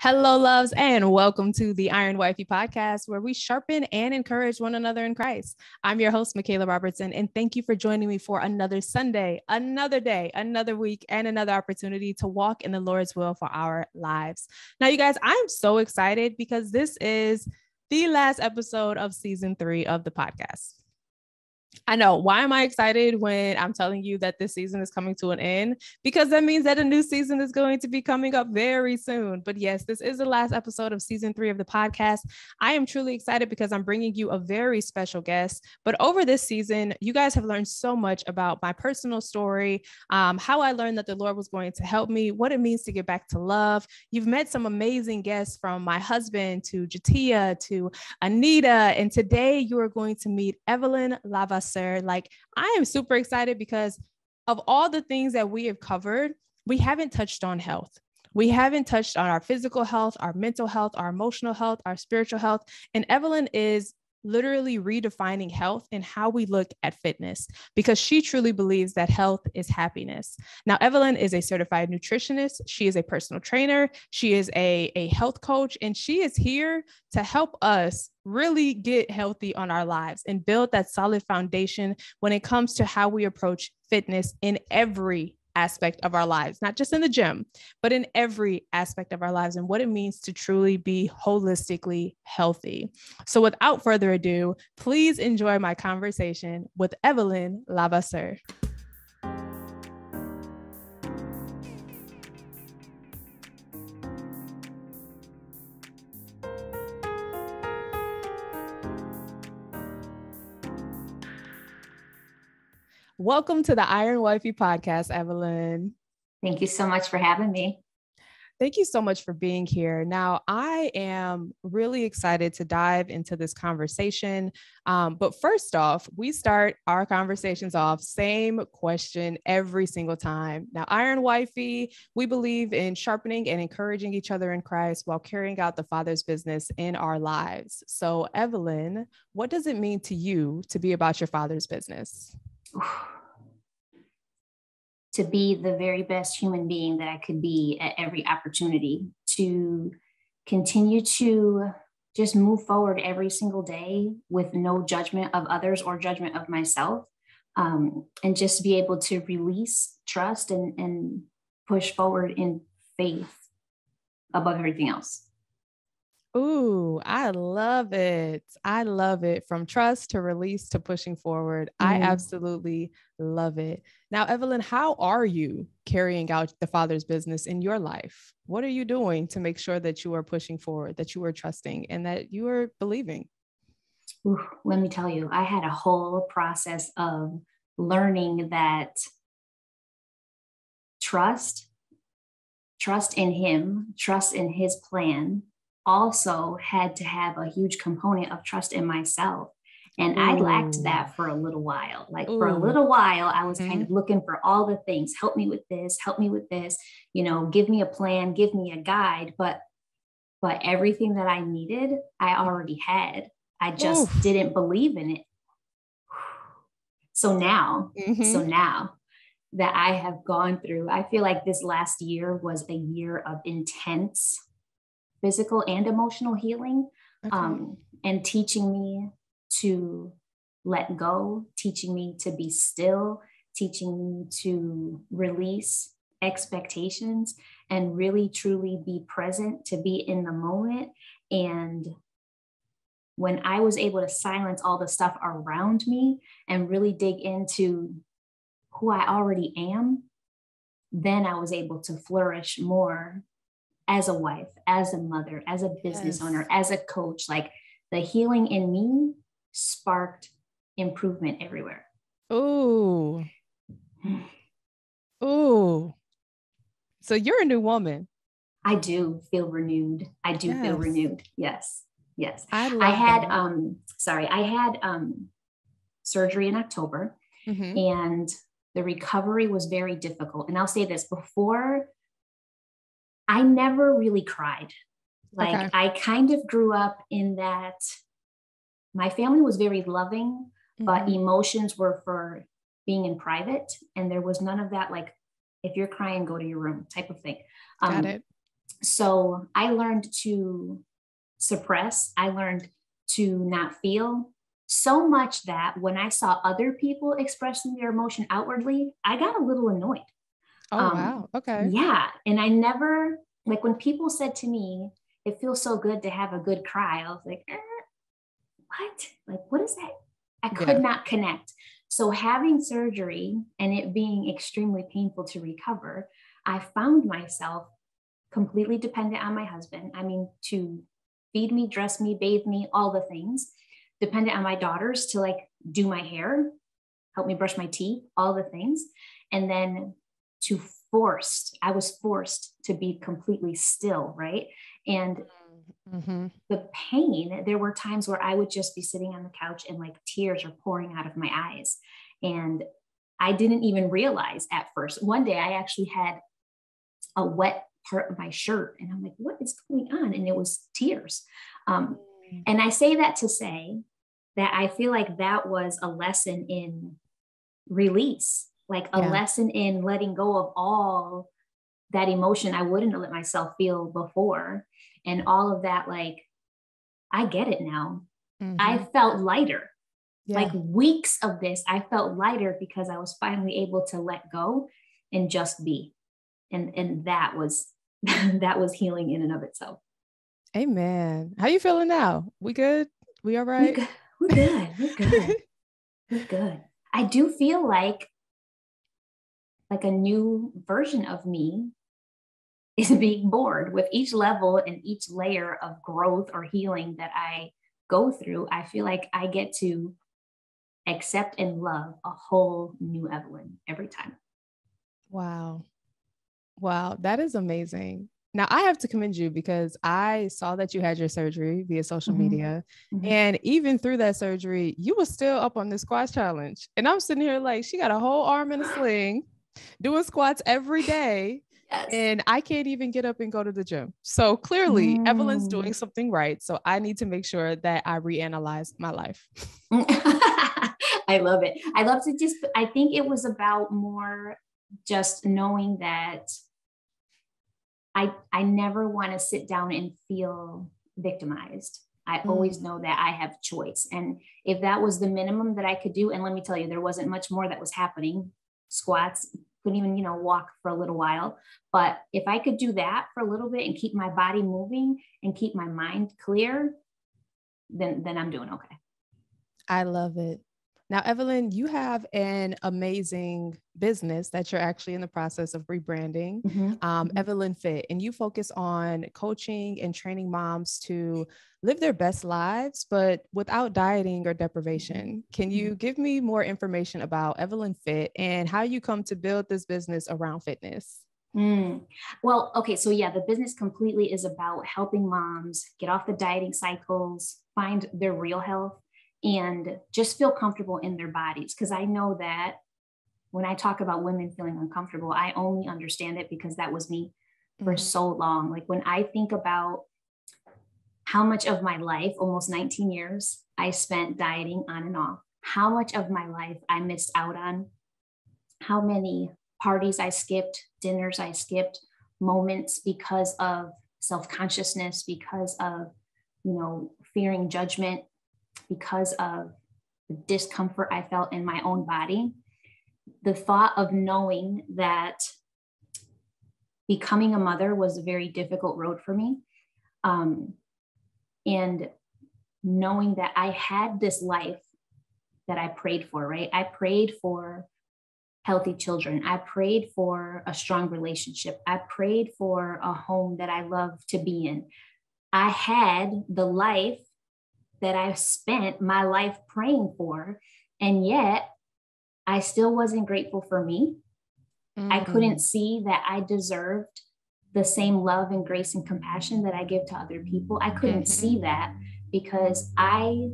Hello, loves, and welcome to the IRONWIFEY Podcast, where we sharpen and encourage one another in Christ. I'm your host, Michaela Robertson, and thank you for joining me for another Sunday, another day, another week, and another opportunity to walk in the Lord's will for our lives. Now, you guys, I'm so excited because this is the last episode of season 3 of the podcast. I know. Why am I excited when I'm telling you that this season is coming to an end? Because that means that a new season is going to be coming up very soon. But yes, this is the last episode of season 3 of the podcast. I am truly excited because I'm bringing you a very special guest. But over this season, you guys have learned so much about my personal story, how I learned that the Lord was going to help me, what it means to get back to love. You've met some amazing guests, from my husband to Jatia to Anita. And today you are going to meet Evelyn LeVasseur. Like, I am super excited because of all the things that we have covered, we haven't touched on health. We haven't touched on our physical health, our mental health, our emotional health, our spiritual health. And Evelyn is literally redefining health and how we look at fitness, because she truly believes that health is happiness. Now, Evelyn is a certified nutritionist. She is a personal trainer. She is a health coach, and she is here to help us really get healthy on our lives and build that solid foundation when it comes to how we approach fitness in every aspect of our lives, not just in the gym, but in every aspect of our lives, and what it means to truly be holistically healthy. So without further ado, please enjoy my conversation with Evelyn LeVasseur. Welcome to the IRONWIFEY Podcast, Evelyn. Thank you so much for having me. Thank you so much for being here. Now, I am really excited to dive into this conversation. But first off, we start our conversations off, same question every single time. Now, IRONWIFEY, we believe in sharpening and encouraging each other in Christ while carrying out the Father's business in our lives. So, Evelyn, what does it mean to you to be about your Father's business? To be the very best human being that I could be at every opportunity, to continue to just move forward every single day with no judgment of others or judgment of myself, and just be able to release, trust, and push forward in faith above everything else. Ooh, I love it. I love it. From trust to release to pushing forward. I absolutely love it. Now, Evelyn, how are you carrying out the Father's business in your life? What are you doing to make sure that you are pushing forward, that you are trusting, and that you are believing? Ooh, let me tell you, I had a whole process of learning that trust in Him, trust in His plan, also had to have a huge component of trust in myself. And I lacked that for a little while. For a little while, I was kind of looking for all the things. Help me with this, give me a plan, give me a guide. But everything that I needed, I already had. I just didn't believe in it. So now that I have gone through, I feel like this last year was a year of intense physical and emotional healing, and teaching me to let go, teaching me to be still, teaching me to release expectations and really truly be present, to be in the moment. And when I was able to silence all the stuff around me and really dig into who I already am, then I was able to flourish more as a wife, as a mother, as a business owner, as a coach. Like, the healing in me sparked improvement everywhere. Ooh. So you're a new woman. I do feel renewed. Feel renewed. Yes. I had surgery in October, and the recovery was very difficult. And I'll say this: before, I never really cried. I kind of grew up in that my family was very loving, but emotions were for being in private. And there was none of that, like, if you're crying, go to your room type of thing. Got it. So I learned to suppress. I learned to not feel so much that when I saw other people expressing their emotion outwardly, I got a little annoyed. Oh, wow. Okay. Yeah. And I never, like when people said to me, it feels so good to have a good cry, I was like, what? Like, what is that? I could not connect. So having surgery and it being extremely painful to recover, I found myself completely dependent on my husband. I mean, to feed me, dress me, bathe me, all the things, dependent on my daughters to like do my hair, help me brush my teeth, all the things. And then I was forced to be completely still. Right. And the pain, there were times where I would just be sitting on the couch and like tears are pouring out of my eyes. And I didn't even realize at first. One day I actually had a wet part of my shirt and I'm like, what is going on? And it was tears. And I say that to say that I feel like that was a lesson in release, like a lesson in letting go of all that emotion I wouldn't let myself feel before. And all of that, like, I get it now. I felt lighter. Like weeks of this, I felt lighter because I was finally able to let go and just be. And that was that was healing in and of itself. Amen. How you feeling now? We good? We all right? We're good. We're good. We're good. I do feel like a new version of me is being born with each level and each layer of growth or healing that I go through. I feel like I get to accept and love a whole new Evelyn every time. Wow. Wow. That is amazing. Now I have to commend you because I saw that you had your surgery via social media. And even through that surgery, you were still up on the squats challenge. And I'm sitting here like, she got a whole arm in a sling doing squats every day. Yes. And I can't even get up and go to the gym. So clearly Evelyn's doing something right. So I need to make sure that I reanalyze my life. I love it. I love to I think it was about more just knowing that I never want to sit down and feel victimized. I always know that I have choice. And if that was the minimum that I could do, and let me tell you, there wasn't much more that was happening. Squats, couldn't even, walk for a little while. But if I could do that for a little bit and keep my body moving and keep my mind clear, then I'm doing okay. I love it. Now, Evelyn, you have an amazing business that you're actually in the process of rebranding, Evelyn Fit, and you focus on coaching and training moms to live their best lives, but without dieting or deprivation. Can you give me more information about Evelyn Fit and how you come to build this business around fitness? Well, okay. So yeah, the business completely is about helping moms get off the dieting cycles, find their real health, and just feel comfortable in their bodies. Because I know that when I talk about women feeling uncomfortable, I only understand it because that was me for so long. Like when I think about how much of my life, almost 19 years, I spent dieting on and off, how much of my life I missed out on, how many parties I skipped, dinners I skipped, moments because of self-consciousness, because of, fearing judgment, because of the discomfort I felt in my own body. The thought of knowing that becoming a mother was a very difficult road for me. And knowing that I had this life that I prayed for, right? I prayed for healthy children. I prayed for a strong relationship. I prayed for a home that I love to be in. I had the life that I spent my life praying for, and yet I still wasn't grateful for me. I couldn't see that I deserved the same love and grace and compassion that I give to other people. I couldn't see that because I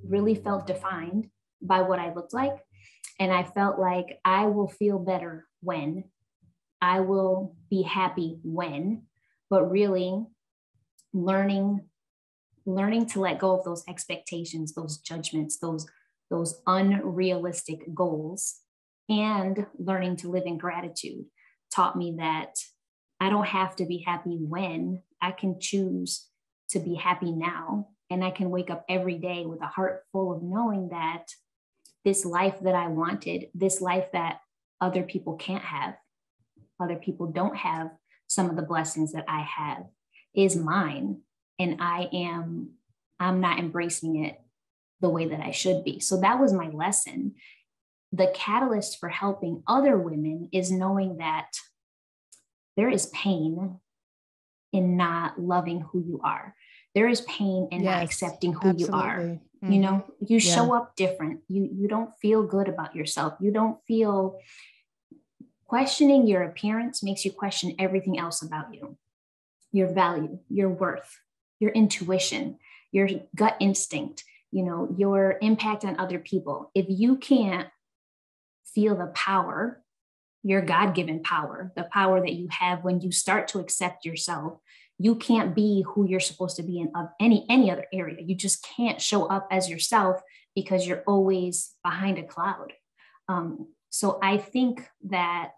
really felt defined by what I looked like. And I felt like I will feel better when, I will be happy when, but really learning to let go of those expectations, those judgments, those unrealistic goals, and learning to live in gratitude taught me that I don't have to be happy when. I can choose to be happy now. And I can wake up every day with a heart full of knowing that this life that I wanted, this life that other people can't have, other people don't have some of the blessings that I have, is mine. And I'm not embracing it the way that I should be. So that was my lesson. The catalyst for helping other women is knowing that there is pain in not loving who you are. There is pain in not accepting who you are. Mm-hmm. You know, you show up different. You don't feel good about yourself. You don't feel, questioning your appearance makes you question everything else about you. Your value, your worth, your intuition, your gut instinct, you know, your impact on other people. If you can't feel the power, your God-given power, the power that you have when you start to accept yourself, you can't be who you're supposed to be in any other area. You just can't show up as yourself because you're always behind a cloud. So I think that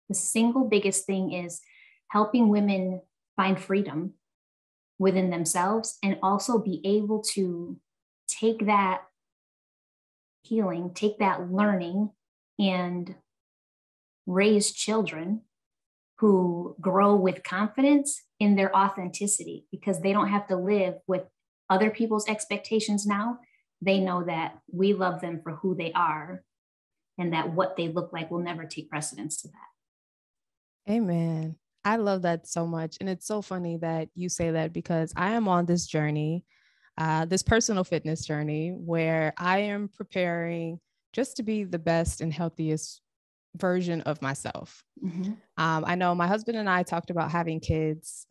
the single biggest thing is helping women find freedom within themselves and also be able to take that healing, take that learning, and raise children who grow with confidence in their authenticity, because they don't have to live with other people's expectations now. They know that we love them for who they are and that what they look like will never take precedence to that. Amen. I love that so much. And it's so funny that you say that, because I am on this journey, this personal fitness journey, where I am preparing just to be the best and healthiest version of myself. Mm-hmm. I know my husband and I talked about having kids.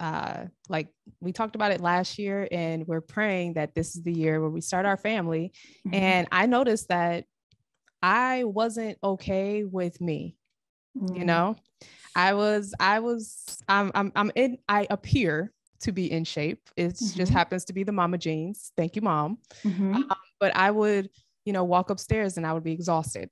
Like we talked about it last year, and we're praying that this is the year where we start our family. Mm-hmm. And I noticed that I wasn't okay with me. Mm-hmm. You know, I appear to be in shape. It mm-hmm. just happens to be the mama jeans. Thank you, Mom. Mm-hmm. But I would, walk upstairs and I would be exhausted.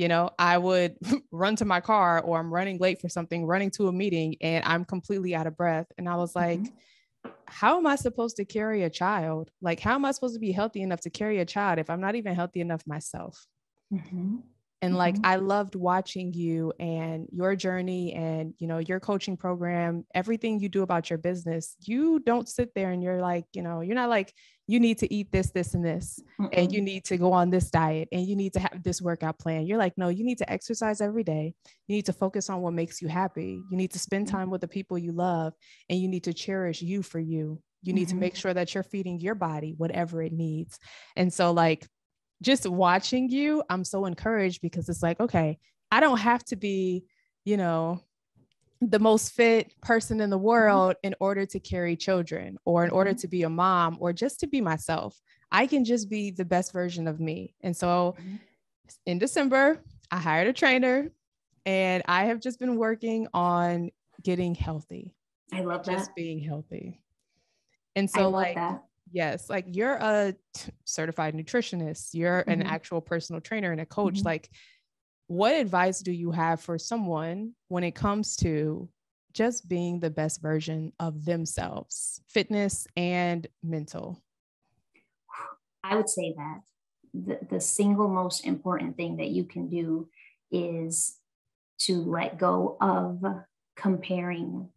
I would run to my car, or I'm running late for something, running to a meeting, and I'm completely out of breath. And I was like, mm-hmm. how am I supposed to carry a child? Like, how am I supposed to be healthy enough to carry a child if I'm not even healthy enough myself? Mm-hmm. And like, mm-hmm. I loved watching you and your journey and, your coaching program, everything you do about your business. You don't sit there and you're like, you're not like, you need to eat this, this, and this, mm-mm. and you need to go on this diet and you need to have this workout plan. You're like, no, you need to exercise every day. You need to focus on what makes you happy. You need to spend time with the people you love, and you need to cherish you for you. You need mm-hmm. to make sure that you're feeding your body whatever it needs. And so like, just watching you, I'm so encouraged, because it's like, okay, I don't have to be, the most fit person in the world in order to carry children, or in order to be a mom, or just to be myself. I can just be the best version of me. And so in December, I hired a trainer, and I have just been working on getting healthy. I love that. Just being healthy. And so like, that. Yes, like you're a certified nutritionist, you're mm-hmm. an actual personal trainer and a coach. Mm-hmm. Like, what advice do you have for someone when it comes to just being the best version of themselves, fitness and mental? I would say that the single most important thing that you can do is to let go of comparing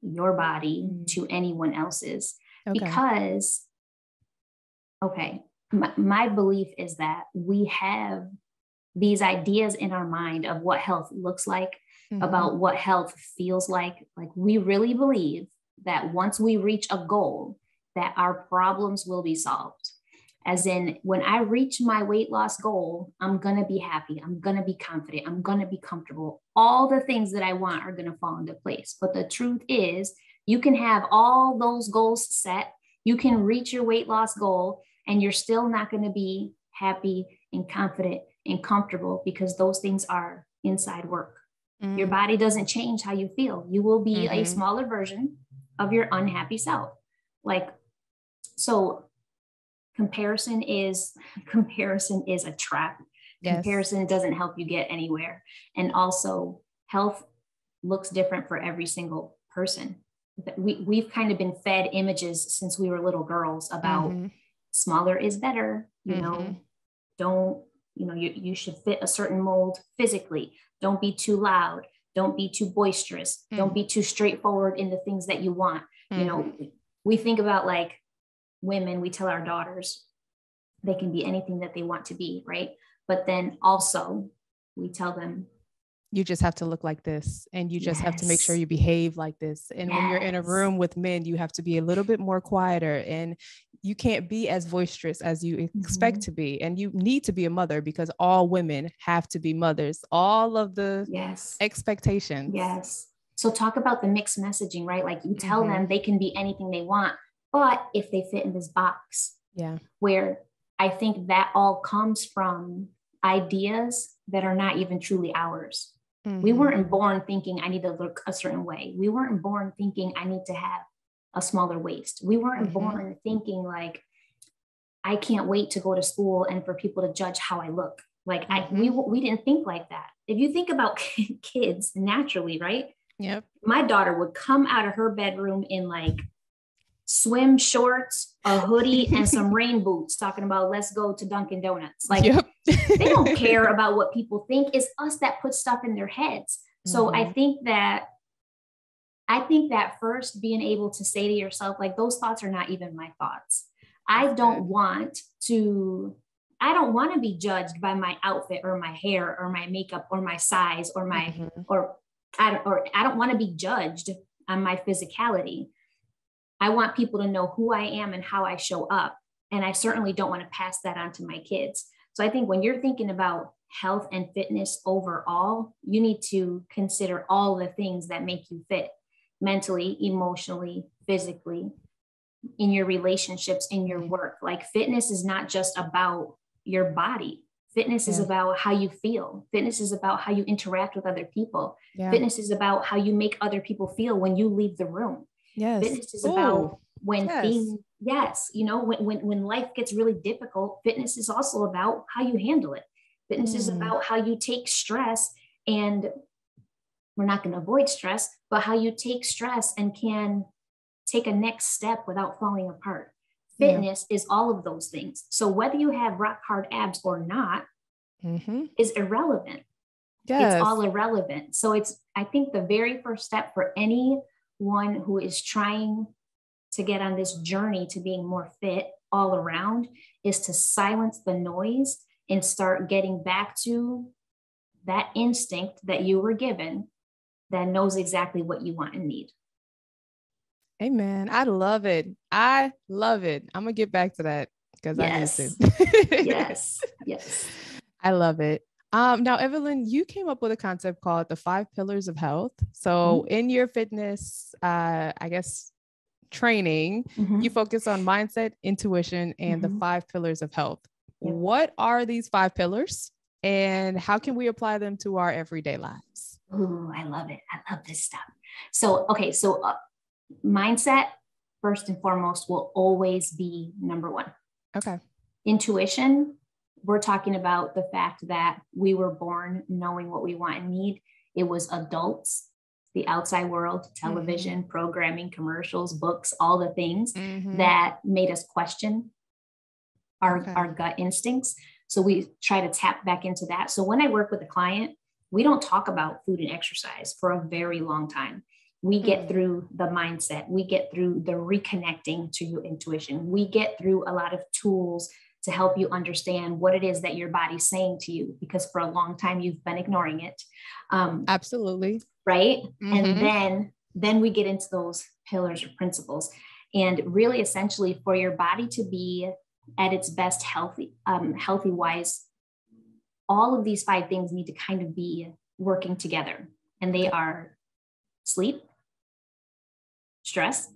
your body mm-hmm. to anyone else's. Okay. Because my belief is that we have these ideas in our mind of what health looks like, mm-hmm. about what health feels like. Like, we really believe that once we reach a goal, that our problems will be solved. As in, when I reach my weight loss goal, I'm going to be happy. I'm going to be confident. I'm going to be comfortable. All the things that I want are going to fall into place. But the truth is, you can have all those goals set. You can reach your weight loss goal, and you're still not going to be happy and confident and comfortable, because those things are inside work. Mm-hmm. Your body doesn't change how you feel. You will be mm-hmm. a smaller version of your unhappy self. Like, so comparison is a trap. Yes. Comparison doesn't help you get anywhere. And also, health looks different for every single person. We've kind of been fed images since we were little girls about smaller is better, you know, don't, you know, you should fit a certain mold physically. Don't be too loud. Don't be too boisterous. Don't be too straightforward in the things that you want. You know, we think about like women, we tell our daughters they can be anything that they want to be, right? But then also we tell them, you just have to look like this, and you just have to make sure you behave like this. And when you're in a room with men, you have to be a little bit more quieter, and you can't be as boisterous as you expect to be. And you need to be a mother because all women have to be mothers. All of the expectations. Yes. So talk about the mixed messaging, right? Like you tell them they can be anything they want, but if they fit in this box, where I think that all comes from ideas that are not even truly ours. We weren't born thinking I need to look a certain way. We weren't born thinking I need to have a smaller waist. We weren't born thinking like, I can't wait to go to school and for people to judge how I look. Like we didn't think like that. If you think about kids naturally, right? Yep. My daughter would come out of her bedroom in like swim shorts, a hoodie, and some rain boots talking about let's go to Dunkin' Donuts. Like they don't care about what people think. It's us that put stuff in their heads. So I think that first being able to say to yourself, like, those thoughts are not even my thoughts. I don't want to be judged by my outfit or my hair or my makeup or my size or my, I don't want to be judged on my physicality. I want people to know who I am and how I show up. And I certainly don't want to pass that on to my kids. So I think when you're thinking about health and fitness overall, you need to consider all the things that make you fit mentally, emotionally, physically, in your relationships, in your work. Like fitness is not just about your body. Fitness is about how you feel. Fitness is about how you interact with other people. Fitness is about how you make other people feel when you leave the room. Fitness is about when things, you know, when life gets really difficult, fitness is also about how you handle it. Fitness is about how you take stress, and we're not going to avoid stress, but how you take stress and can take a next step without falling apart. Fitness is all of those things. So whether you have rock hard abs or not is irrelevant. It's all irrelevant. So I think the very first step for anyone who is trying to get on this journey to being more fit all around is to silence the noise and start getting back to that instinct that you were given that knows exactly what you want and need. Amen. I love it. I'm going to get back to that because I need to. Yes. I love it. Now, Evelyn, you came up with a concept called the 5 pillars of health. So in your fitness, training, you focus on mindset, intuition, and the 5 pillars of health. What are these 5 pillars and how can we apply them to our everyday lives? Ooh, I love it. I love this stuff. So, mindset, first and foremost, will always be number 1. Okay. Intuition, we're talking about the fact that we were born knowing what we want and need. It was adults, the outside world, television, programming, commercials, books, all the things that made us question our gut instincts. So we try to tap back into that. So when I work with a client, we don't talk about food and exercise for a very long time. We get through the mindset. We get through the reconnecting to your intuition. We get through a lot of tools to help you understand what it is that your body's saying to you, because for a long time you've been ignoring it. Absolutely. Right. And then we get into those pillars or principles, and really essentially for your body to be at its best healthy wise, all of these 5 things need to kind of be working together, and they are sleep, stress,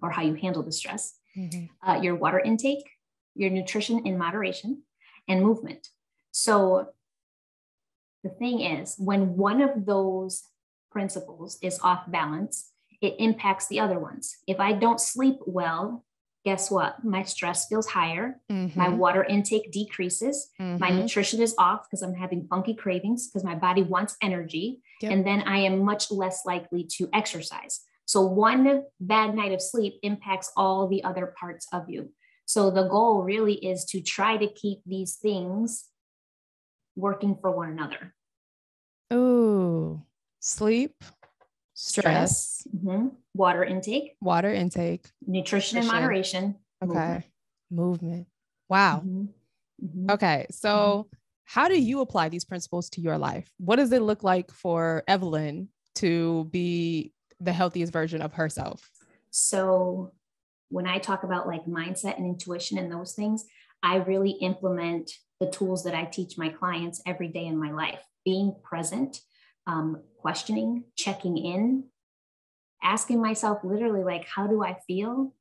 or how you handle the stress, your water intake, your nutrition in moderation, and movement. So the thing is, when one of those principles is off balance, it impacts the other ones. If I don't sleep well, guess what? My stress feels higher. My water intake decreases. My nutrition is off because I'm having funky cravings because my body wants energy. Yep. And then I am much less likely to exercise. So one bad night of sleep impacts all the other parts of you. So the goal really is to try to keep these things working for one another. Oh, sleep, stress, water intake, nutrition in moderation. Okay. Movement. Wow. Okay. So how do you apply these principles to your life? What does it look like for Evelyn to be the healthiest version of herself? So when I talk about like mindset and intuition and those things, I really implement the tools that I teach my clients every day in my life. Being present, questioning, checking in, asking myself literally like, how do I feel?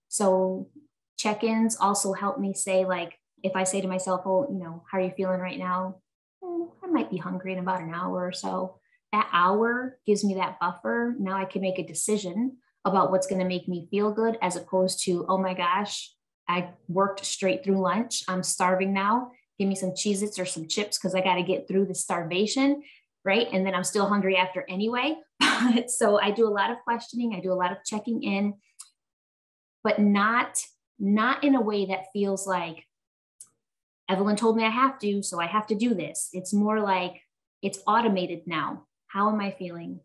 So check-ins also help me say, like, if I say to myself, oh, how are you feeling right now? I might be hungry in about an hour or so. That hour gives me that buffer. Now I can make a decision about what's going to make me feel good, as opposed to, oh my gosh, I worked straight through lunch. I'm starving now. Give me some Cheez-Its or some chips because I got to get through the starvation, right? And then I'm still hungry after anyway. So I do a lot of questioning. I do a lot of checking in, but not in a way that feels like Evelyn told me I have to, so I have to do this. It's more like it's automated now. How am I feeling?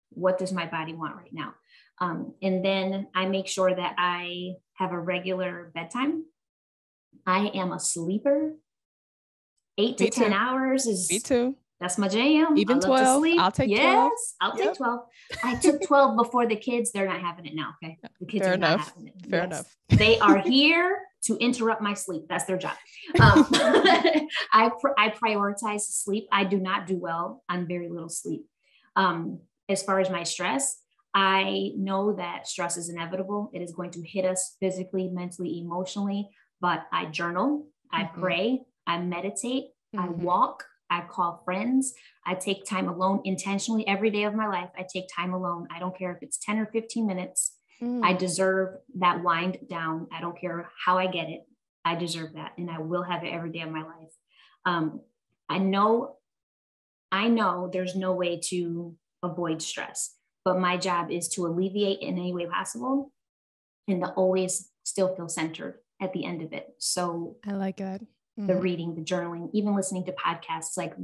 What does my body want right now? And then I make sure that I have a regular bedtime. I am a sleeper. 8 to 10 hours is me too. That's my jam. Even 12. I'll take 12. I'll take 12. I took 12 before the kids. They're not having it now. Okay. The kids Fair are enough. not having it. Fair enough. They are here to interrupt my sleep. That's their job. I prioritize sleep. I do not do well on very little sleep. As far as my stress, I know that stress is inevitable. It is going to hit us physically, mentally, emotionally, but I journal, I pray, I meditate, I walk, I call friends, I take time alone intentionally every day of my life. I take time alone. I don't care if it's 10 or 15 minutes. I deserve that wind down. I don't care how I get it. I deserve that. And I will have it every day of my life. I know there's no way to avoid stress, but my job is to alleviate in any way possible and to always still feel centered at the end of it. So I like that. The reading, the journaling, even listening to podcasts, like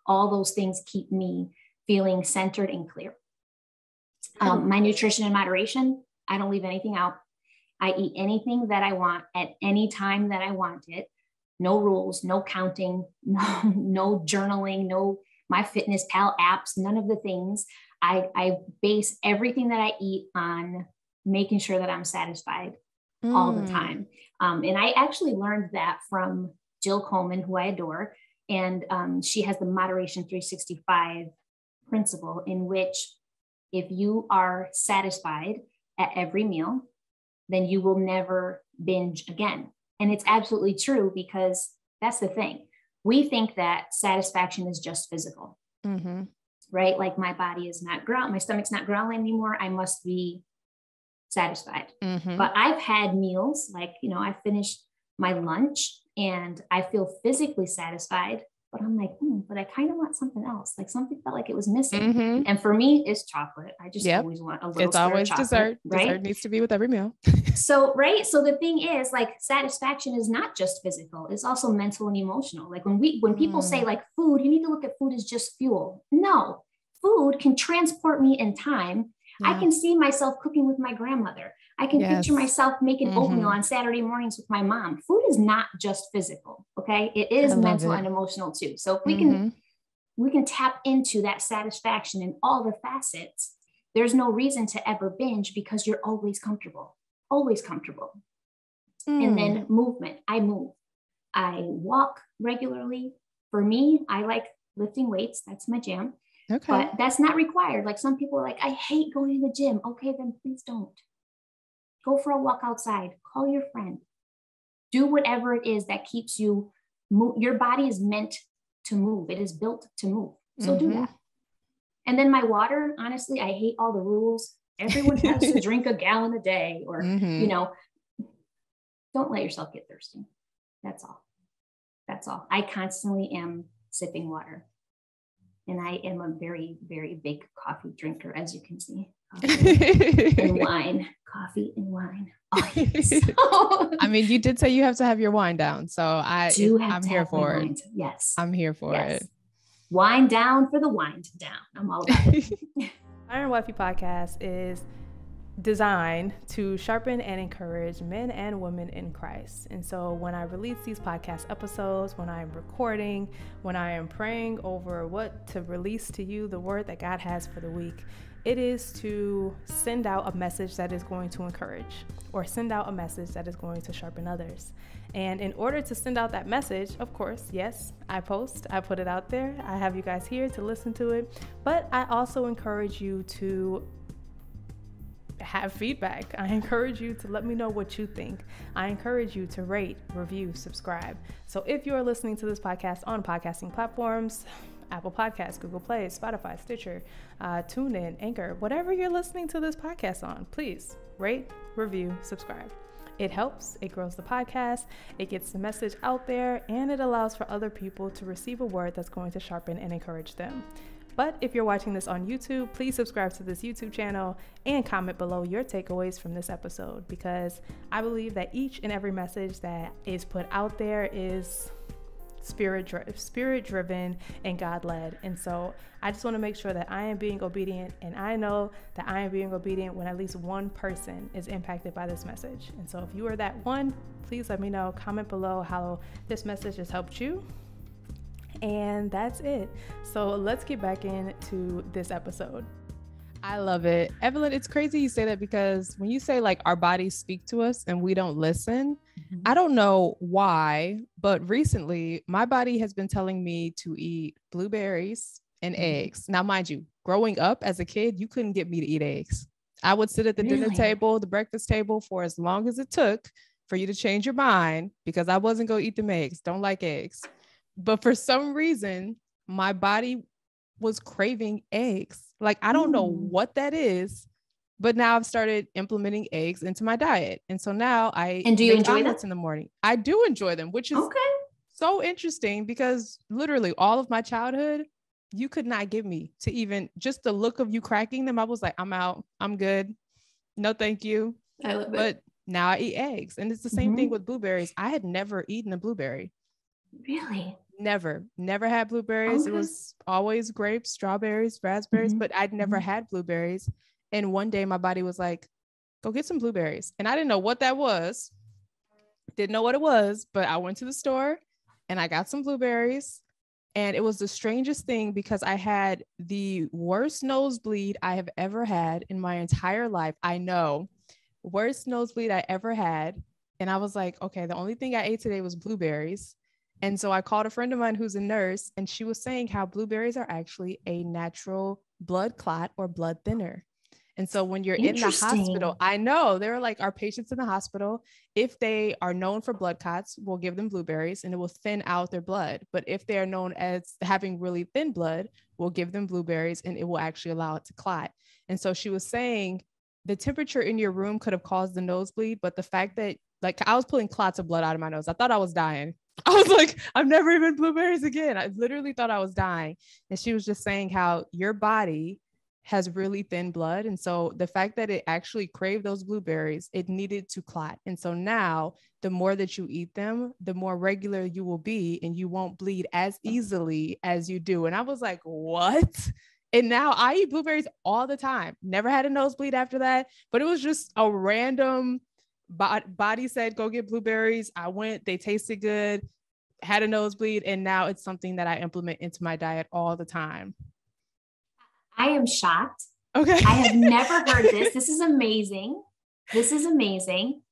all those things keep me feeling centered and clear. My nutrition in moderation, I don't leave anything out. I eat anything that I want at any time that I want it. No rules, no counting, no journaling, no MyFitnessPal apps, none of the things. I base everything that I eat on making sure that I'm satisfied all the time. And I actually learned that from Jill Coleman, who I adore. And she has the Moderation 365 principle, in which if you are satisfied at every meal, then you will never binge again. And it's absolutely true, because that's the thing. We think that satisfaction is just physical, right? Like my body is not growling, my stomach's not growling anymore. I must be satisfied. But I've had meals like, I finished my lunch and I feel physically satisfied, but I'm like, but I kind of want something else. Like something felt like it was missing. And for me, it's chocolate. I just always want a little. It's always chocolate, dessert. Right? Dessert needs to be with every meal. So the thing is, like, satisfaction is not just physical. It's also mental and emotional. Like when people say like food, you need to look at food as just fuel. No, food can transport me in time. I can see myself cooking with my grandmother. I can picture myself making oatmeal on Saturday mornings with my mom. Food is not just physical. Okay. It is mental and emotional too. So if we can tap into that satisfaction in all the facets, there's no reason to ever binge, because you're always comfortable. And then movement. I move. I walk regularly. For me, I like lifting weights. That's my jam. Okay. But that's not required. Like some people are like, I hate going to the gym. Okay, then please don't. Go for a walk outside. Call your friend. Do whatever it is that keeps you move. Your body is meant to move. It is built to move. So do that. And then my water, honestly, I hate all the rules. Everyone has to drink a gallon a day, or, don't let yourself get thirsty. That's all. I constantly am sipping water. And I am a very, very big coffee drinker, as you can see. Coffee and wine. Oh, yes. I mean, you did say you have to have your wine down. So I'm here for it. Yes. I'm here for it. Wine down for the wind down. I'm all about it. Iron Wifey Podcast is designed to sharpen and encourage men and women in Christ. And so when I release these podcast episodes, when I am recording, when I am praying over what to release to you, the word that God has for the week, it is to send out a message that is going to encourage, or send out a message that is going to sharpen others. And in order to send out that message, of course, yes, I put it out there. I have you guys here to listen to it, but I also encourage you to have feedback. I encourage you to let me know what you think. I encourage you to rate, review, subscribe. So if you are listening to this podcast on podcasting platforms, Apple Podcasts, Google Play, Spotify, Stitcher, TuneIn, Anchor, whatever you're listening to this podcast on, please rate, review, subscribe. It helps, it grows the podcast, it gets the message out there, and it allows for other people to receive a word that's going to sharpen and encourage them. But if you're watching this on YouTube, please subscribe to this YouTube channel and comment below your takeaways from this episode, because I believe that each and every message that is put out there is spirit driven and God led. And so I just want to make sure that I am being obedient, and I know that I am being obedient when at least one person is impacted by this message. And so if you are that one, please let me know, comment below how this message has helped you. And that's it. So let's get back into this episode. I love it. Evelyn, it's crazy you say that, because when you say like our bodies speak to us and we don't listen, I don't know why, but recently my body has been telling me to eat blueberries and eggs. Now, mind you, growing up as a kid, you couldn't get me to eat eggs. I would sit at the dinner table, the breakfast table, for as long as it took for you to change your mind, because I wasn't going to eat them eggs. Don't like eggs. But for some reason, my body was craving eggs. Like, I don't know what that is, but now I've started implementing eggs into my diet. And so now And do you enjoy them in the morning? I do enjoy them, which is so interesting, because literally all of my childhood, you could not get me to even just the look of you cracking them. I was like, I'm out. I'm good. No, thank you. I love it. But now I eat eggs. And it's the same thing with blueberries. I had never eaten a blueberry. Really? Never had blueberries. It was always grapes, strawberries, raspberries, but I'd never had blueberries. And one day my body was like, go get some blueberries. And I didn't know what that was. Didn't know what it was, but I went to the store and I got some blueberries. And it was the strangest thing, because I had the worst nosebleed I have ever had in my entire life. I know, worst nosebleed I ever had. And I was like, okay, the only thing I ate today was blueberries. And so I called a friend of mine who's a nurse, and she was saying how blueberries are actually a natural blood clot or blood thinner. And so when you're in the hospital, I know there are like our patients in the hospital, if they are known for blood clots, we'll give them blueberries and it will thin out their blood. But if they are known as having really thin blood, we'll give them blueberries and it will actually allow it to clot. And so she was saying the temperature in your room could have caused the nosebleed, but the fact that, like, I was pulling clots of blood out of my nose, I thought I was dying. I was like, I've never even blueberries again. I literally thought I was dying. And she was just saying how your body has really thin blood. And so the fact that it actually craved those blueberries, it needed to clot. And so now the more that you eat them, the more regular you will be, and you won't bleed as easily as you do. And I was like, what? And now I eat blueberries all the time. Never had a nosebleed after that, but it was just a random body said, go get blueberries. I went, they tasted good, had a nosebleed. And now it's something that I implement into my diet all the time. I am shocked. Okay. I have never heard this. This is amazing. This is amazing.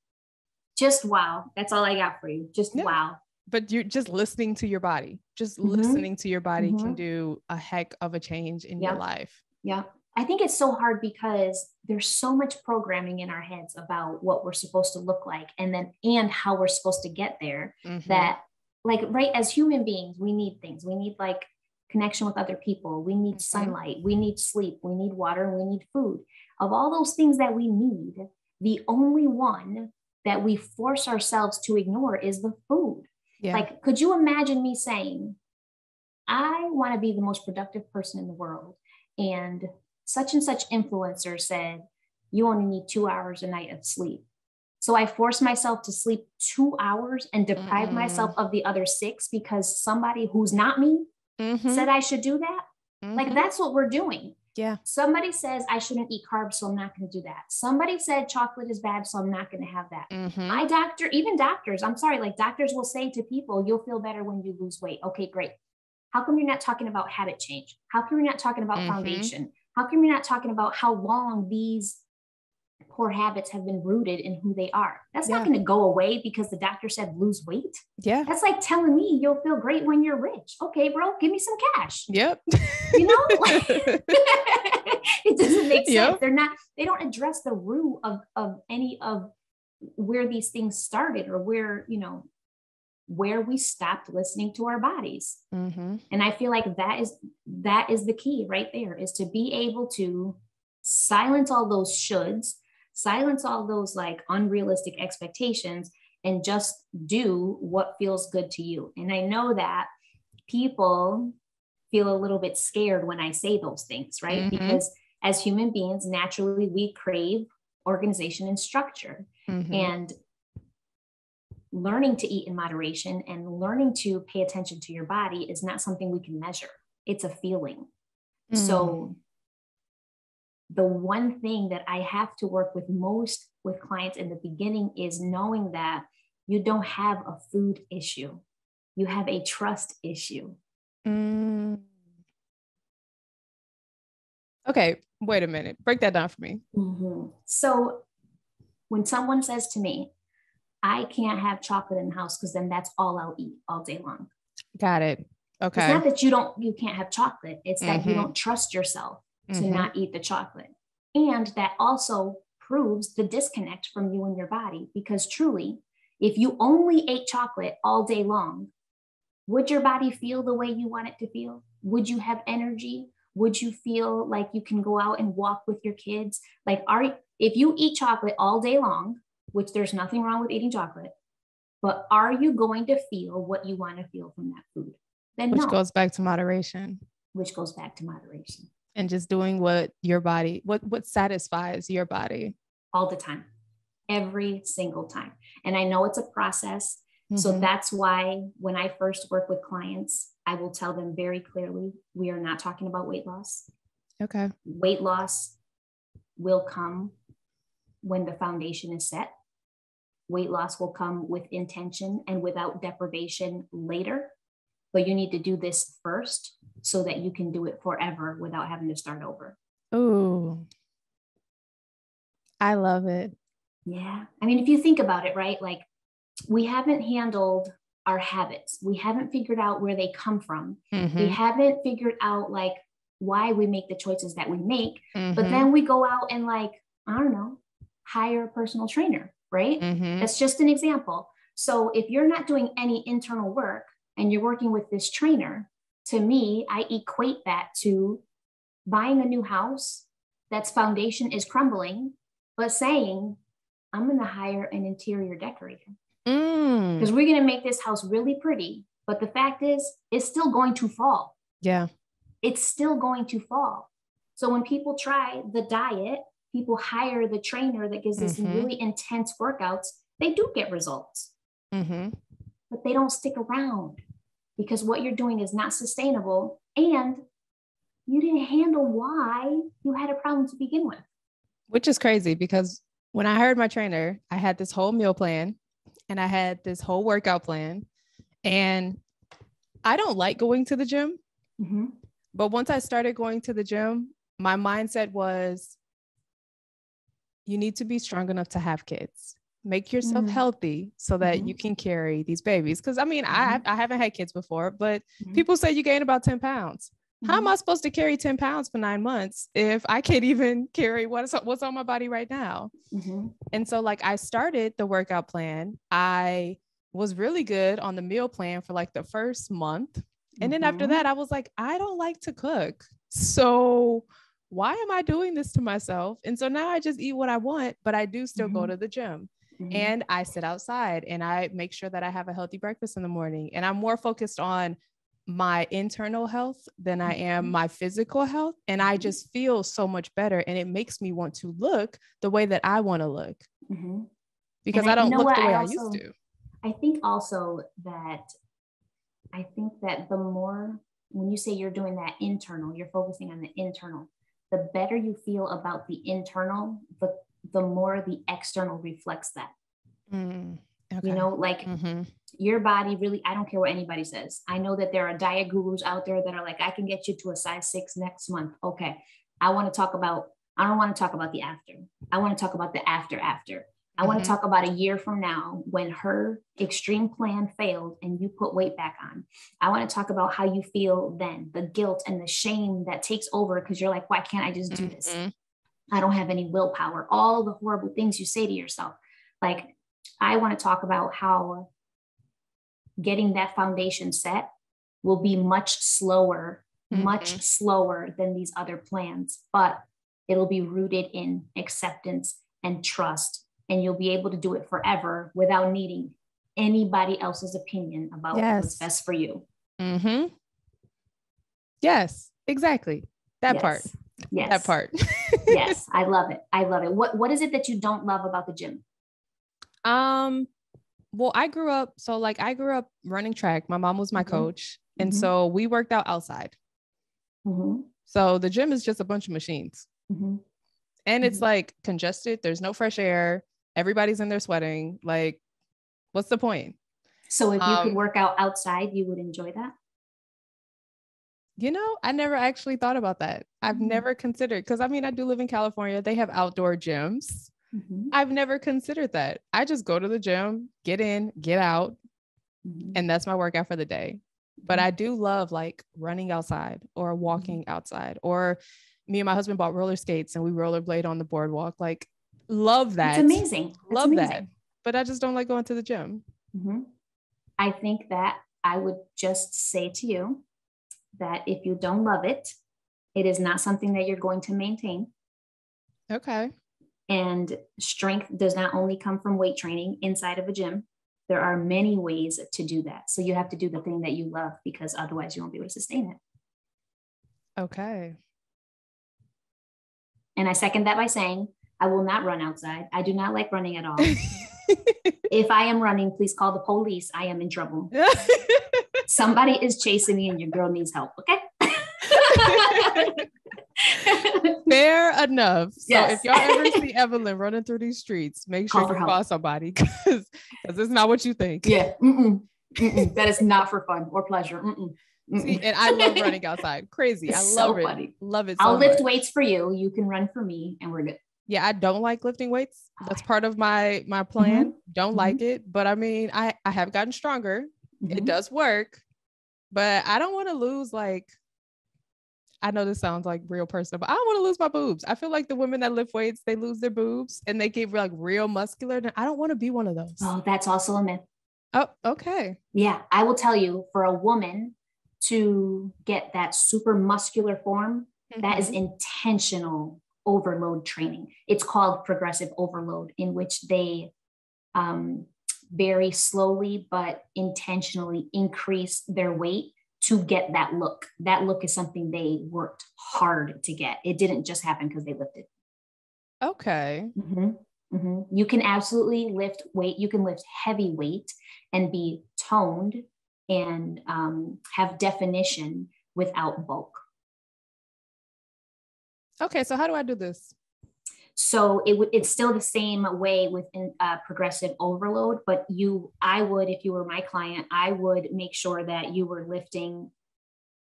Just wow. That's all I got for you. Just wow. But you're just listening to your body. Just listening to your body can do a heck of a change in your life. Yeah. I think it's so hard because there's so much programming in our heads about what we're supposed to look like and how we're supposed to get there, that, like, right, as human beings, we need things. We need like connection with other people. We need sunlight. We need sleep. We need water, and we need food. Of all those things that we need, the only one that we force ourselves to ignore is the food. Yeah. Like, could you imagine me saying, I want to be the most productive person in the world. And such influencer said, you only need 2 hours a night of sleep. So I forced myself to sleep 2 hours and deprive myself of the other 6 because somebody who's not me said I should do that. Like, that's what we're doing. Yeah. Somebody says I shouldn't eat carbs, so I'm not going to do that. Somebody said chocolate is bad, so I'm not going to have that. My doctor, even doctors, I'm sorry, like doctors will say to people, you'll feel better when you lose weight. Okay, great. How come you're not talking about habit change? How come you're not talking about foundation? How come you're not talking about how long these poor habits have been rooted in who they are? That's not going to go away because the doctor said lose weight. Yeah. That's like telling me you'll feel great when you're rich. Okay, bro, give me some cash. Yep. You know, it doesn't make sense. They don't address the root of any of where these things started, or where, you know, where we stopped listening to our bodies. And I feel like that is the key right there, is to be able to silence all those shoulds, silence all those like unrealistic expectations, and just do what feels good to you. And I know that people feel a little bit scared when I say those things, right? Because as human beings, naturally we crave organization and structure. And learning to eat in moderation and learning to pay attention to your body is not something we can measure. It's a feeling. So the one thing that I have to work with most with clients in the beginning is knowing that you don't have a food issue. You have a trust issue. Okay, wait a minute. Break that down for me. So when someone says to me, I can't have chocolate in the house because then that's all I'll eat all day long. Got it. Okay. It's not that you can't have chocolate. It's that you don't trust yourself to not eat the chocolate. And that also proves the disconnect from you and your body, because truly, if you only ate chocolate all day long, would your body feel the way you want it to feel? Would you have energy? Would you feel like you can go out and walk with your kids? Like, if you eat chocolate all day long, which there's nothing wrong with eating chocolate, but are you going to feel what you want to feel from that food? Then Which goes back to moderation. And just doing what your body, what satisfies your body. All the time, every single time. And I know it's a process. So that's why when I first work with clients, I will tell them very clearly, we are not talking about weight loss. Okay. Weight loss will come when the foundation is set. Weight loss will come with intention and without deprivation later. But you need to do this first so that you can do it forever without having to start over. Oh, I love it. Yeah. I mean, if you think about it, right? Like, we haven't handled our habits. We haven't figured out where they come from. We haven't figured out like why we make the choices that we make. But then we go out and like, I don't know, hire a personal trainer, right? That's just an example. So if you're not doing any internal work and you're working with this trainer, to me, I equate that to buying a new house that's foundation is crumbling, but saying, I'm going to hire an interior decorator because we're going to make this house really pretty. But the fact is, it's still going to fall. Yeah. It's still going to fall. So when people try the diet, people hire the trainer that gives us really intense workouts, they do get results, but they don't stick around because what you're doing is not sustainable and you didn't handle why you had a problem to begin with. Which is crazy because when I hired my trainer, I had this whole meal plan and I had this whole workout plan, and I don't like going to the gym, but once I started going to the gym, my mindset was, you need to be strong enough to have kids. Make yourself healthy so that you can carry these babies. Cause I mean, I haven't had kids before, but people say you gain about 10 pounds. How am I supposed to carry 10 pounds for 9 months if I can't even carry what's on my body right now? And so like I started the workout plan. I was really good on the meal plan for like the first month. And then after that, I was like, I don't like to cook. So why am I doing this to myself? And so now I just eat what I want, but I do still go to the gym and I sit outside and I make sure that I have a healthy breakfast in the morning. And I'm more focused on my internal health than I am my physical health. And I just feel so much better. And it makes me want to look the way that I want to look because I don't look the way I used to. I think also that the more, when you say you're doing that internal, you're focusing on the internal, the better you feel about the internal, the more the external reflects that. Okay. You know, like your body really, I don't care what anybody says. I know that there are diet gurus out there that are like, I can get you to a size 6 next month. Okay. I don't want to talk about the after. I want to talk about the after. I want to talk about a year from now when her extreme plan failed and you put weight back on. I want to talk about how you feel then, the guilt and the shame that takes over because you're like, why can't I just do this? I don't have any willpower. All the horrible things you say to yourself. Like, I want to talk about how getting that foundation set will be much slower than these other plans, but it'll be rooted in acceptance and trust. And you'll be able to do it forever without needing anybody else's opinion about what's best for you. Yes, exactly. That part. Yes. That part. Yes. I love it. I love it. What is it that you don't love about the gym? Well, I grew up running track. My mom was my coach. And so we worked out outside. So the gym is just a bunch of machines and it's like congested. There's no fresh air. Everybody's in there sweating. Like, what's the point? So if you could work out outside, you would enjoy that? You know, I never actually thought about that. I've never considered, because I mean, I do live in California. They have outdoor gyms. I've never considered that. I just go to the gym, get in, get out, and that's my workout for the day. But I do love like running outside or walking outside, or me and my husband bought roller skates and we rollerblade on the boardwalk. Like, love that. It's amazing. Love that. But I just don't like going to the gym. I think that I would just say to you that if you don't love it, it is not something that you're going to maintain. Okay. And strength does not only come from weight training inside of a gym. There are many ways to do that. So you have to do the thing that you love, because otherwise you won't be able to sustain it. Okay. And I second that by saying, I will not run outside. I do not like running at all. If I am running, please call the police. I am in trouble. Somebody is chasing me and your girl needs help. Okay. Fair enough. So if y'all ever see Evelyn running through these streets, make sure you call somebody, because it's not what you think. Yeah. That is not for fun or pleasure. See, and I love running outside. Crazy. I love it. Funny. Love it. So I'll lift weights for you. You can run for me and we're good. Yeah. I don't like lifting weights. That's part of my plan. Don't like it. But I mean, I have gotten stronger. It does work, but I don't want to lose, like, I know this sounds like real personal, but I don't want to lose my boobs. I feel like the women that lift weights, they lose their boobs and they get like real muscular. And I don't want to be one of those. Oh, that's also a myth. Oh, okay. Yeah. I will tell you, for a woman to get that super muscular form, that is intentional overload training. It's called progressive overload, in which they very slowly but intentionally increase their weight to get that look. That look is something they worked hard to get. It didn't just happen because they lifted. Okay. You can absolutely lift weight. You can lift heavy weight and be toned and have definition without bulk. Okay. So how do I do this? So it's still the same way within progressive overload, but I would, if you were my client, I would make sure that you were lifting.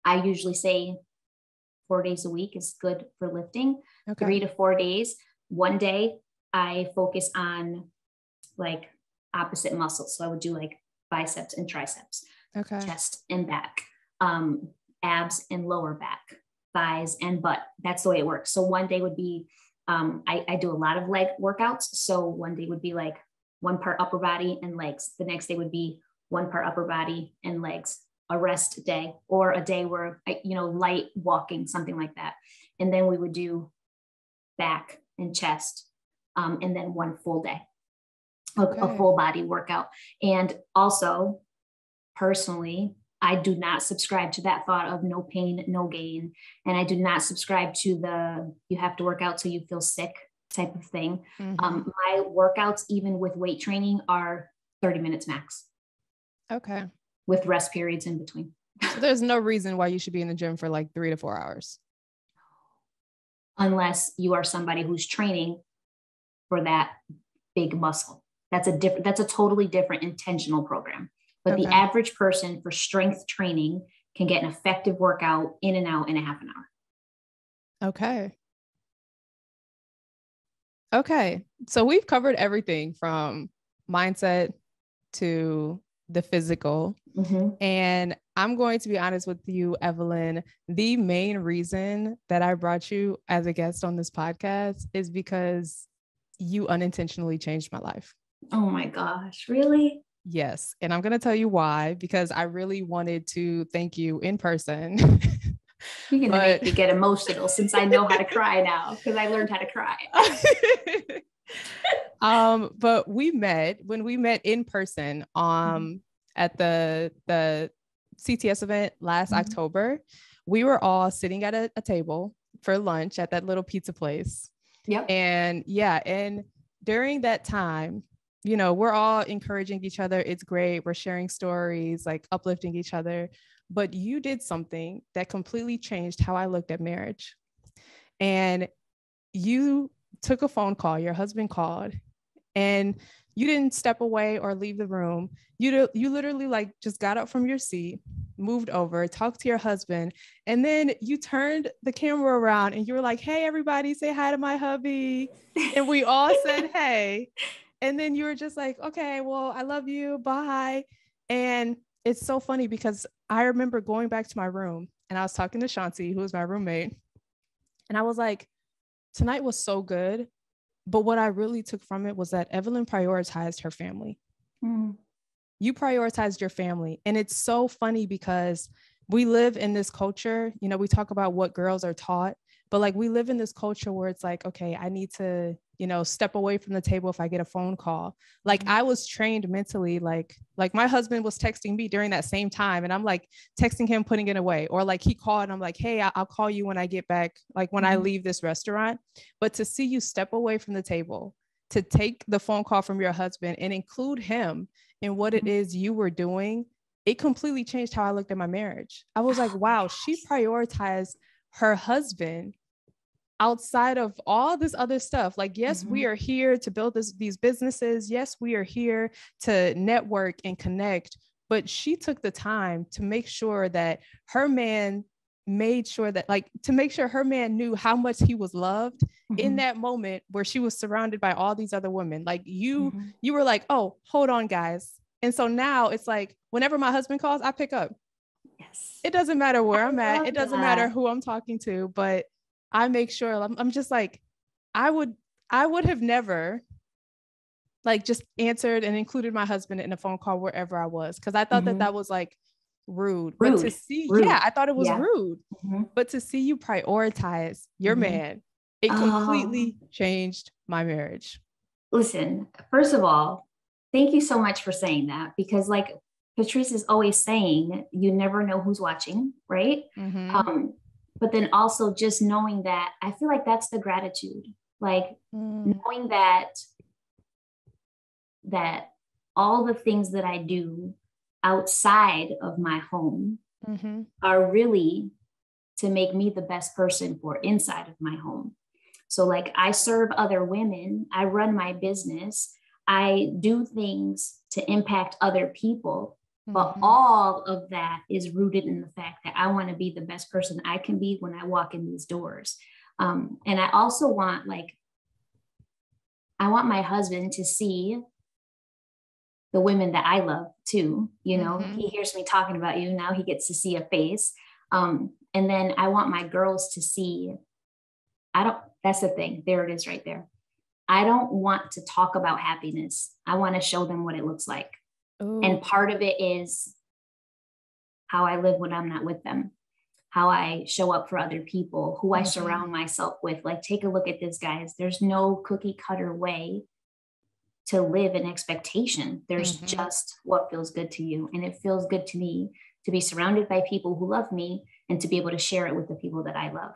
I usually say 4 days a week is good for lifting. 3 to 4 days. One day I focus on like opposite muscles. So I would do like biceps and triceps, chest and back, abs and lower back, thighs and butt. That's the way it works. So one day would be, I do a lot of leg workouts. So one day would be like one part upper body and legs. The next day would be one part upper body and legs, a rest day, or a day where, light walking, something like that. And then we would do back and chest, and then one full day, a full body workout. And also personally, I do not subscribe to that thought of no pain, no gain. And I do not subscribe to the, you have to work out till you feel sick type of thing. My workouts, even with weight training, are 30 minutes max. Okay. With rest periods in between. So there's no reason why you should be in the gym for like 3 to 4 hours. Unless you are somebody who's training for that big muscle. That's a totally different intentional program. But the average person for strength training can get an effective workout in and out in a half an hour. Okay. Okay. So we've covered everything from mindset to the physical. And I'm going to be honest with you, Evelyn, the main reason that I brought you as a guest on this podcast is because you unintentionally changed my life. Oh my gosh, really? Yes. And I'm going to tell you why, because I really wanted to thank you in person. You're going to make me get emotional since I know how to cry now, because I learned how to cry. But when we met in person, at the CTS event last October, we were all sitting at a table for lunch at that little pizza place. Yep. And during that time, you know, we're all encouraging each other. It's great. We're sharing stories, like uplifting each other. But you did something that completely changed how I looked at marriage. And you took a phone call. Your husband called, and you didn't step away or leave the room. You literally like just got up from your seat, moved over, talked to your husband, and then you turned the camera around and you were like, "Hey, everybody, say hi to my hubby." And we all said, "Hey." And then you were just like, "Okay, well, I love you. Bye." And it's so funny because I remember going back to my room and I was talking to Shanti, who was my roommate. And I was like, tonight was so good. But what I really took from it was that Evelyn prioritized her family. You prioritized your family. And it's so funny because we live in this culture, you know, we talk about what girls are taught, but like we live in this culture where it's like, okay, I need to, you know, step away from the table if I get a phone call. Like I was trained mentally, like my husband was texting me during that same time and I'm like texting him, putting it away, or like he called and I'm like, "Hey, I'll call you when I get back, like when I leave this restaurant." But to see you step away from the table, to take the phone call from your husband and include him in what it is you were doing, it completely changed how I looked at my marriage. I was like, wow, she prioritized her husband outside of all this other stuff. Like, yes, we are here to build these businesses. Yes, we are here to network and connect, but she took the time to make sure that her man made sure that to make sure her man knew how much he was loved in that moment where she was surrounded by all these other women. Like you were like, "Oh, hold on, guys." And so now it's like, whenever my husband calls, I pick up. Yes. It doesn't matter where I'm at. It doesn't matter who I'm talking to, but I make sure I'm just like, I would have never like just answered and included my husband in a phone call wherever I was. Cause I thought that was like rude. But to see, I thought it was rude, but to see you prioritize your man, it completely changed my marriage. Listen, first of all, thank you so much for saying that, because like Patrice is always saying, you never know who's watching, right? But then also just knowing that, I feel like that's the gratitude, like knowing that all the things that I do outside of my home are really to make me the best person for inside of my home. So like I serve other women, I run my business, I do things to impact other people, but all of that is rooted in the fact that I want to be the best person I can be when I walk in these doors. And I also want my husband to see the women that I love too. You know, he hears me talking about you. Now he gets to see a face. And then I want my girls to see, that's the thing. There it is right there. I don't want to talk about happiness. I want to show them what it looks like. Ooh. And part of it is how I live when I'm not with them, how I show up for other people, who I surround myself with. Like, take a look at this, guys. There's no cookie cutter way to live an expectation. There's just what feels good to you. And it feels good to me to be surrounded by people who love me, and to be able to share it with the people that I love.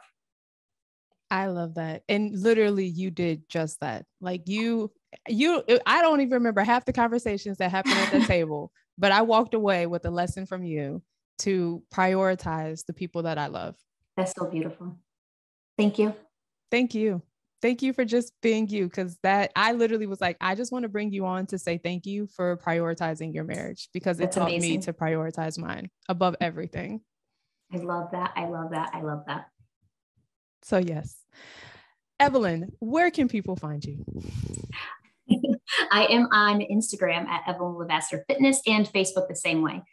I love that. And literally you did just that. Like I don't even remember half the conversations that happened at the table, but I walked away with a lesson from you to prioritize the people that I love. That's so beautiful. Thank you. Thank you. Thank you for just being you. Cause I literally was like, I just want to bring you on to say thank you for prioritizing your marriage, because it taught me to prioritize mine above everything. I love that. I love that. I love that. So yes. Evelyn, where can people find you? I am on Instagram at Evelyn LeVasseur Fitness, and Facebook the same way.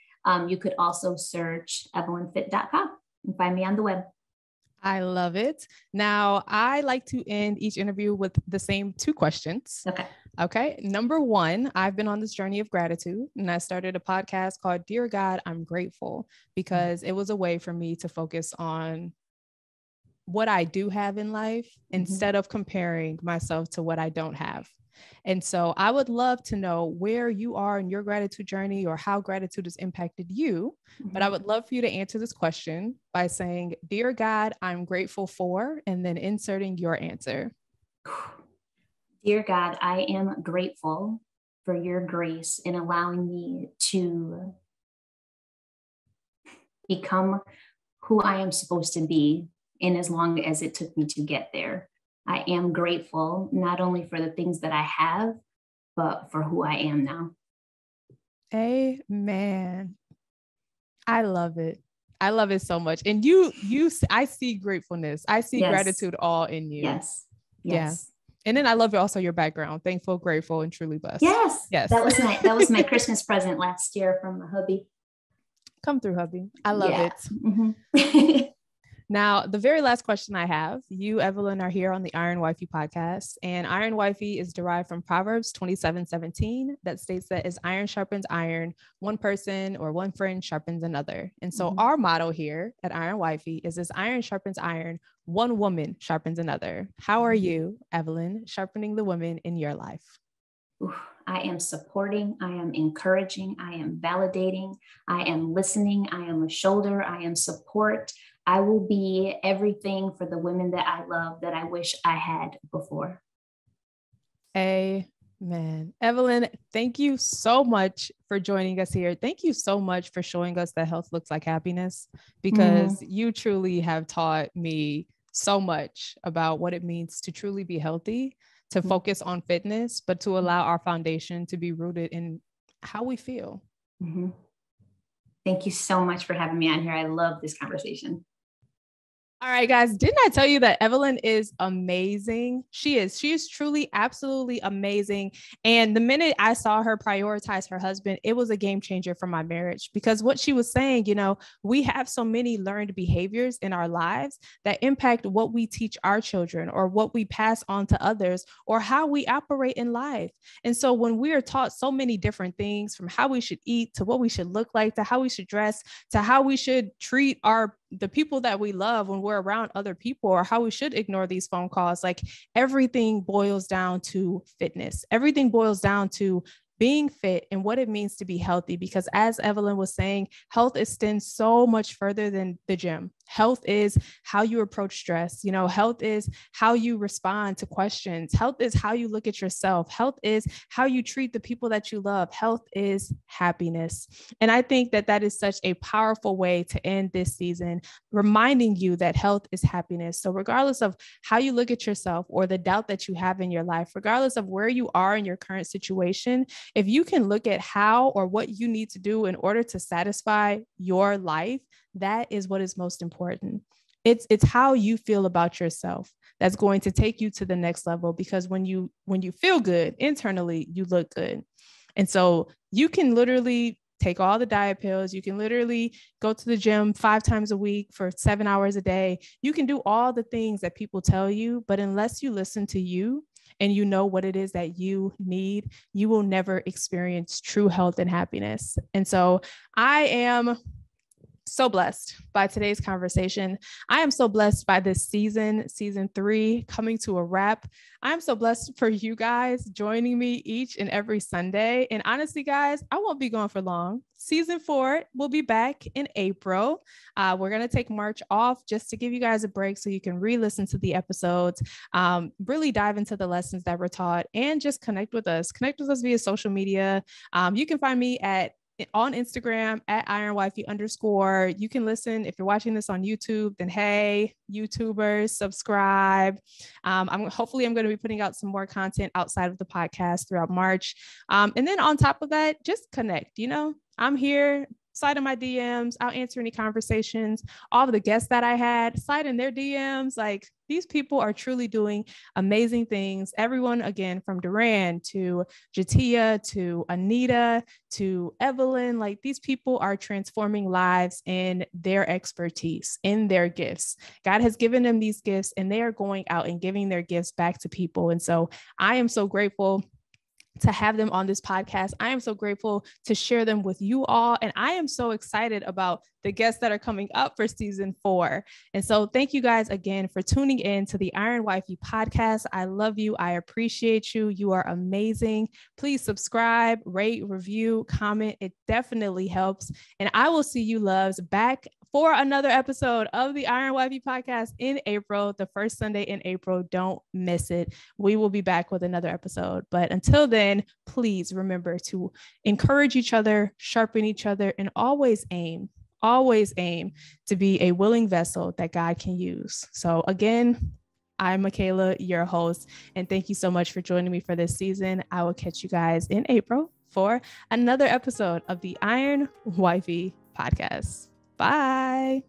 You could also search evelynfit.com and find me on the web. I love it. Now, I like to end each interview with the same 2 questions. Okay. Number 1, I've been on this journey of gratitude, and I started a podcast called Dear God, I'm Grateful, because it was a way for me to focus on what I do have in life instead of comparing myself to what I don't have. And so I would love to know where you are in your gratitude journey, or how gratitude has impacted you. But I would love for you to answer this question by saying, Dear God, I'm grateful for, and then inserting your answer. Dear God, I am grateful for your grace in allowing me to become who I am supposed to be, in as long as it took me to get there. I am grateful not only for the things that I have, but for who I am now. Amen. I love it. I love it so much. And I see gratefulness. I see gratitude all in you. Yes. Yeah. And then I love also your background. Thankful, grateful, and truly blessed. Yes. That was my Christmas present last year from my hubby. Come through, hubby. I love it. Mm-hmm. Now, the very last question I have, you, Evelyn, are here on the IRONWIFEY podcast, and IRONWIFEY is derived from Proverbs 27:17 that states that as iron sharpens iron, one person or one friend sharpens another. And so our motto here at IRONWIFEY is as iron sharpens iron, one woman sharpens another. How are you, Evelyn, sharpening the women in your life? I am supporting, I am encouraging, I am validating, I am listening, I am a shoulder, I am support. I will be everything for the women that I love that I wish I had before. Amen. Evelyn, thank you so much for joining us here. Thank you so much for showing us that health looks like happiness, because you truly have taught me so much about what it means to truly be healthy, to focus on fitness, but to allow our foundation to be rooted in how we feel. Thank you so much for having me on here. I love this conversation. All right, guys. Didn't I tell you that Evelyn is amazing? She is truly, absolutely amazing. And the minute I saw her prioritize her husband, it was a game changer for my marriage, because what she was saying, we have so many learned behaviors in our lives that impact what we teach our children, or what we pass on to others, or how we operate in life. And so when we are taught so many different things, from how we should eat to what we should look like, to how we should dress, to how we should treat the people that we love when we're around other people, or how we should ignore these phone calls, like everything boils down to fitness. Everything boils down to being fit and what it means to be healthy. Because as Evelyn was saying, health extends so much further than the gym. Health is how you approach stress. Health is how you respond to questions. Health is how you look at yourself. Health is how you treat the people that you love. Health is happiness. And I think that is such a powerful way to end this season, reminding you that health is happiness. So regardless of how you look at yourself, or the doubt that you have in your life, regardless of where you are in your current situation, if you can look at how or what you need to do in order to satisfy your life, that is what is most important. It's how you feel about yourself that's going to take you to the next level, because when you feel good internally, you look good. And so you can literally take all the diet pills. You can literally go to the gym 5 times a week for 7 hours a day. You can do all the things that people tell you, but unless you listen to you and you know what it is that you need, you will never experience true health and happiness. And so I am so blessed by today's conversation. I am so blessed by this season 3 coming to a wrap. I'm so blessed for you guys joining me each and every Sunday. And honestly, guys, I won't be gone for long. Season 4 will be back in April. We're going to take March off just to give you guys a break so you can re-listen to the episodes, really dive into the lessons that were taught, and just connect with us. Connect with us via social media. You can find me on Instagram at IRONWIFEY_. You can listen if you're watching this on YouTube, then hey, YouTubers, subscribe. Hopefully I'm going to be putting out some more content outside of the podcast throughout March. And then on top of that, just connect. I'm here. Slide in my DMs. I'll answer any conversations. All of the guests that I had, slide in their DMs. Like, these people are truly doing amazing things. Everyone, again, from Duran to Jatia to Anita to Evelyn, like, these people are transforming lives in their expertise, in their gifts. God has given them these gifts, and they are going out and giving their gifts back to people. And so I am so grateful to have them on this podcast. I am so grateful to share them with you all. And I am so excited about the guests that are coming up for season 4. And so thank you guys again for tuning in to the IRONWIFEY podcast. I love you. I appreciate you. You are amazing. Please subscribe, rate, review, comment. It definitely helps. And I will see you loves back for another episode of the IRONWIFEY podcast in April, the first Sunday in April. Don't miss it. We will be back with another episode. But until then, please remember to encourage each other, sharpen each other, and always aim to be a willing vessel that God can use. So again, I'm Michaela, your host, and thank you so much for joining me for this season. I will catch you guys in April for another episode of the IRONWIFEY podcast. Bye.